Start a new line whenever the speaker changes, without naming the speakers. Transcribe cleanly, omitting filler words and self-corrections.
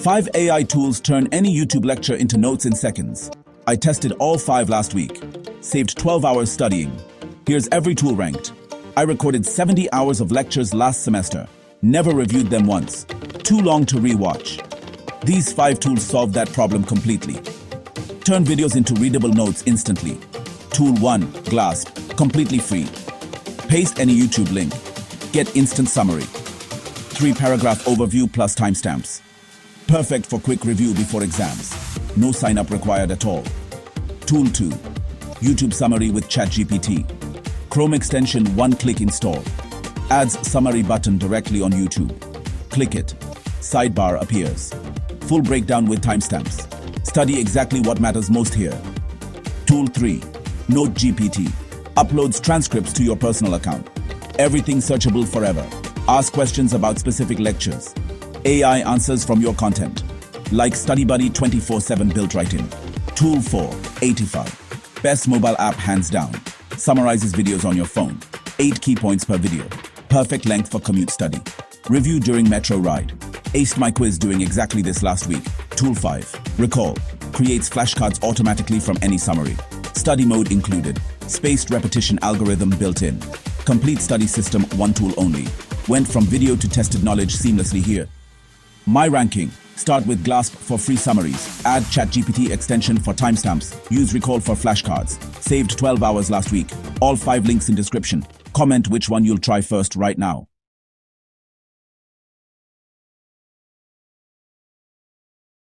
5 AI tools turn any YouTube lecture into notes in seconds. I tested all 5 last week. Saved 12 hours studying. Here's every tool ranked. I recorded 70 hours of lectures last semester. Never reviewed them once. Too long to rewatch. These 5 tools solve that problem completely. Turn videos into readable notes instantly. Tool 1. Glasp. Completely free. Paste any YouTube link. Get instant summary. 3-paragraph overview plus timestamps. Perfect for quick review before exams. No sign-up required at all. Tool 2. YouTube Summary with ChatGPT. Chrome extension one-click install. Adds summary button directly on YouTube. Click it. Sidebar appears. Full breakdown with timestamps. Study exactly what matters most here. Tool 3. NoteGPT. Uploads transcripts to your personal account. Everything searchable forever. Ask questions about specific lectures. AI answers from your content. Like StudyBuddy 24/7 built right in. Tool 4. Eightify. Best mobile app hands down. Summarizes videos on your phone. 8 key points per video. Perfect length for commute study. Review during metro ride. Aced my quiz doing exactly this last week. Tool 5. Recall. Creates flashcards automatically from any summary. Study mode included. Spaced repetition algorithm built in. Complete study system, one tool only. Went from video to tested knowledge seamlessly here. My ranking. Start with Glasp for free summaries. Add ChatGPT extension for timestamps. Use Recall for flashcards. Saved 12 hours last week. All 5 links in description. Comment which one you'll try first right now.